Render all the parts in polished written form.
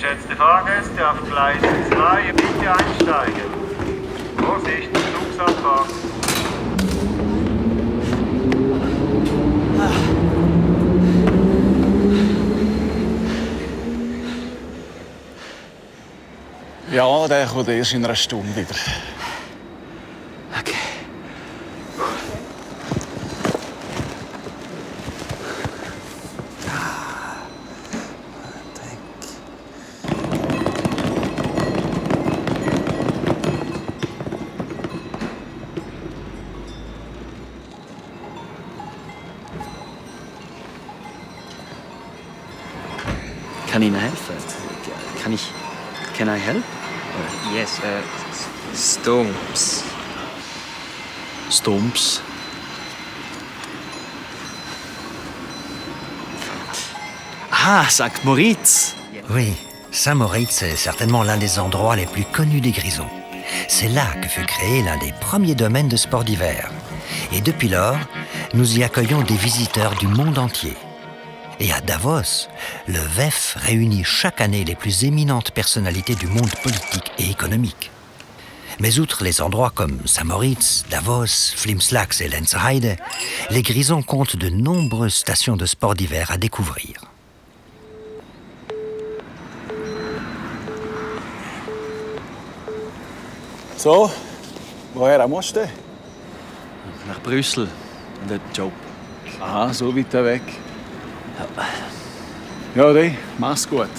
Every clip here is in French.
Geschätzte Fahrgäste auf Gleis 2, bitte einsteigen. Vorsicht, Zugsabfahrt. Ja, der kommt erst in einer Stunde wieder. Okay. Kann Ihnen helfen? Can I help? Yes, Stumps. Stumps. Ah, St. Moritz. Oui, Saint-Moritz est certainement l'un des endroits les plus connus des Grisons. C'est là que fut créé l'un des premiers domaines de sport d'hiver. Et depuis lors, nous y accueillons des visiteurs du monde entier. Et à Davos, le VEF réunit chaque année les plus éminentes personnalités du monde politique et économique. Mais outre les endroits comme Saint-Moritz, Davos, Flimslax et Lenzerheide, les Grisons comptent de nombreuses stations de sport d'hiver à découvrir. So, woher musst du? Nach Brüssel. Der Job. Aha, so weit weg. Ja, dann, mach's gut.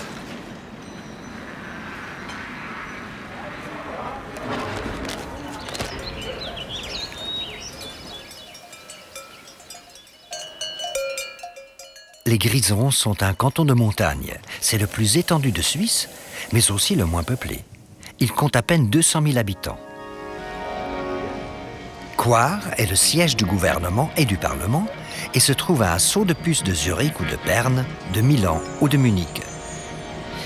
Les Grisons sont un canton de montagne. C'est le plus étendu de Suisse, mais aussi le moins peuplé. Il compte à peine 200 000 habitants. Coire est le siège du gouvernement et du Parlement et se trouve à un saut de puce de Zurich ou de Berne, de Milan ou de Munich.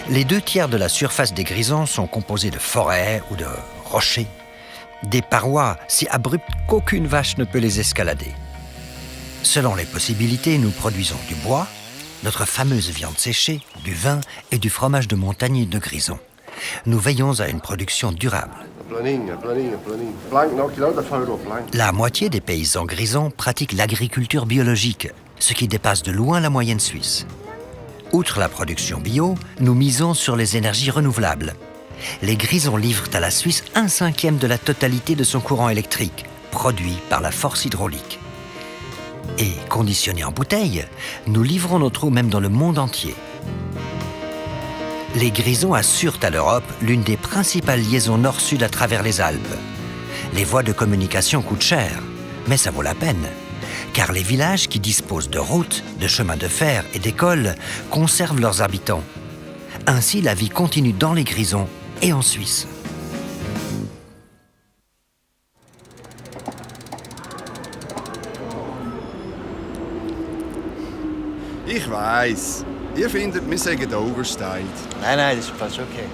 Les 2/3 de la surface des Grisons sont composés de forêts ou de rochers, des parois si abruptes qu'aucune vache ne peut les escalader. Selon les possibilités, nous produisons du bois, notre fameuse viande séchée, du vin et du fromage de montagne de Grison. Nous veillons à une production durable. La moitié des paysans grisons pratiquent l'agriculture biologique, ce qui dépasse de loin la moyenne suisse. Outre la production bio, nous misons sur les énergies renouvelables. Les Grisons livrent à la Suisse 1/5 de la totalité de son courant électrique, produit par la force hydraulique. Et conditionnés en bouteille, nous livrons notre eau même dans le monde entier. Les Grisons assurent à l'Europe l'une des principales liaisons nord-sud à travers les Alpes. Les voies de communication coûtent cher, mais ça vaut la peine, car les villages qui disposent de routes, de chemins de fer et d'écoles conservent leurs habitants. Ainsi, la vie continue dans les Grisons et en Suisse. Ich weiss. Ihr findet, wir sagen overstayed. Nein, das ist fast okay.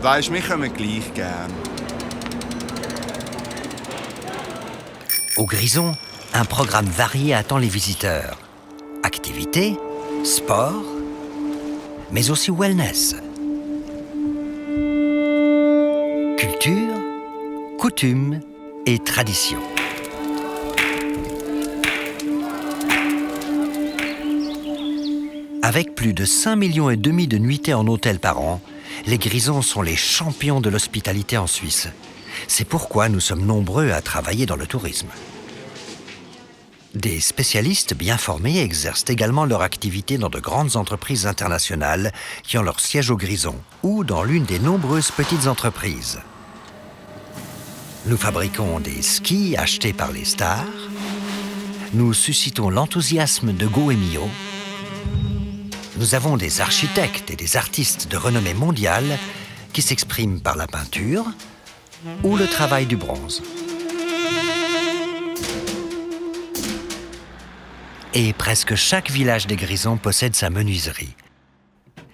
Weisst, wir kommen gleich gern. Au Grison, un programme varié attend les visiteurs. Activités, sport, mais aussi wellness. Culture, coutumes et traditions. Avec plus de 5,5 millions de nuitées en hôtel par an, les Grisons sont les champions de l'hospitalité en Suisse. C'est pourquoi nous sommes nombreux à travailler dans le tourisme. Des spécialistes bien formés exercent également leur activité dans de grandes entreprises internationales qui ont leur siège au Grison ou dans l'une des nombreuses petites entreprises. Nous fabriquons des skis achetés par les stars. Nous suscitons l'enthousiasme de Go et Mio. Nous avons des architectes et des artistes de renommée mondiale qui s'expriment par la peinture ou le travail du bronze. Et presque chaque village des Grisons possède sa menuiserie.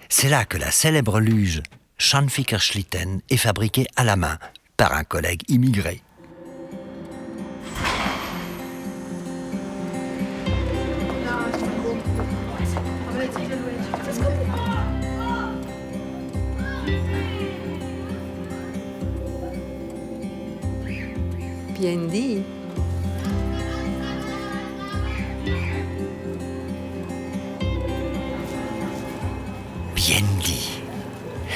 C'est là que la célèbre luge Schanfiker-Schlitten est fabriquée à la main par un collègue immigré. Bien dit. Bien dit.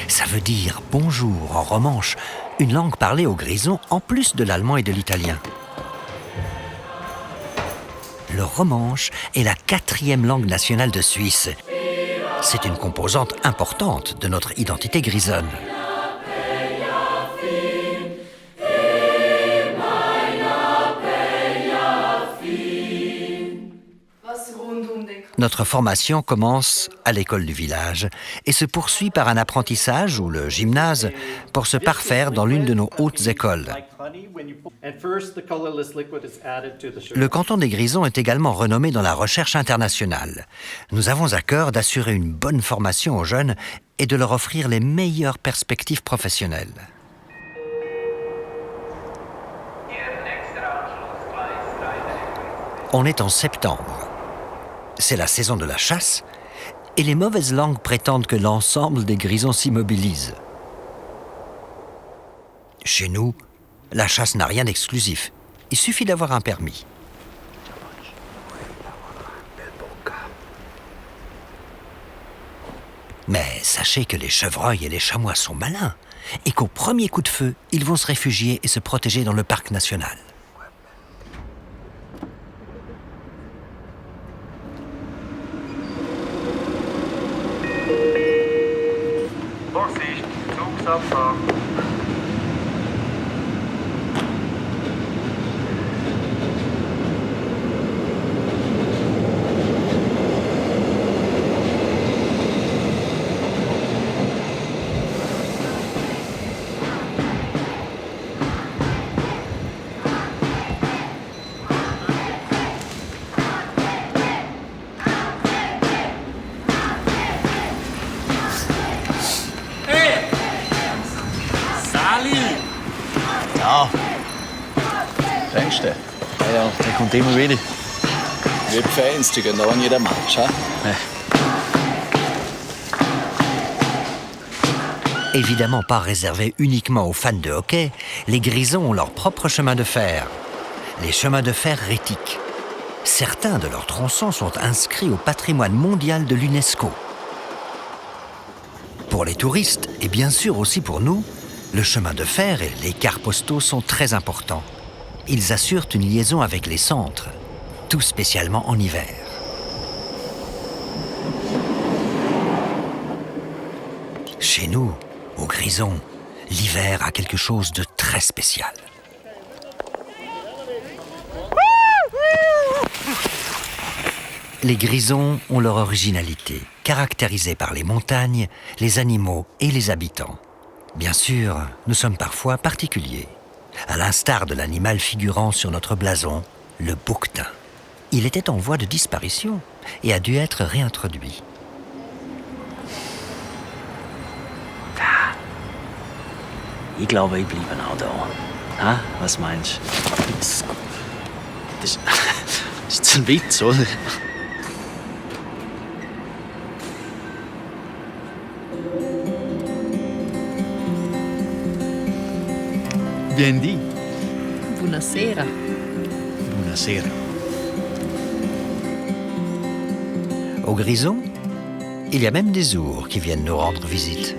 Ça veut dire bonjour en romanche, une langue parlée au Grison en plus de l'allemand et de l'italien. Le romanche est la 4e langue nationale de Suisse. C'est une composante importante de notre identité grisonne. Notre formation commence à l'école du village et se poursuit par un apprentissage ou le gymnase pour se parfaire dans l'une de nos hautes écoles. Le canton des Grisons est également renommé dans la recherche internationale. Nous avons à cœur d'assurer une bonne formation aux jeunes et de leur offrir les meilleures perspectives professionnelles. On est en septembre. C'est la saison de la chasse et les mauvaises langues prétendent que l'ensemble des Grisons s'immobilise. Chez nous, la chasse n'a rien d'exclusif. Il suffit d'avoir un permis. Mais sachez que les chevreuils et les chamois sont malins et qu'au premier coup de feu, ils vont se réfugier et se protéger dans le parc national. Vorsicht, Zugsabfahrt. Ja. Kennst du den? Ja, der kommt immer wieder. Wie die Fans, die gehen auch in jeden Match. He? Évidemment pas réservés uniquement aux fans de hockey, les Grisons ont leur propre chemin de fer. Les chemins de fer rétiques. Certains de leurs tronçons sont inscrits au patrimoine mondial de l'UNESCO. Pour les touristes, et bien sûr aussi pour nous, le chemin de fer et les cars postaux sont très importants. Ils assurent une liaison avec les centres, tout spécialement en hiver. Chez nous, au Grison, l'hiver a quelque chose de très spécial. Les Grisons ont leur originalité, caractérisée par les montagnes, les animaux et les habitants. Bien sûr, nous sommes parfois particuliers, à l'instar de l'animal figurant sur notre blason, le bouquetin. Il était en voie de disparition et a dû être réintroduit. Ich glaube, ich bleibe auch da. Ha? Was meinst du? Das ist ein Witz, oder? Bien dit. Buonasera. Buonasera. Au Grison, il y a même des ours qui viennent nous rendre visite.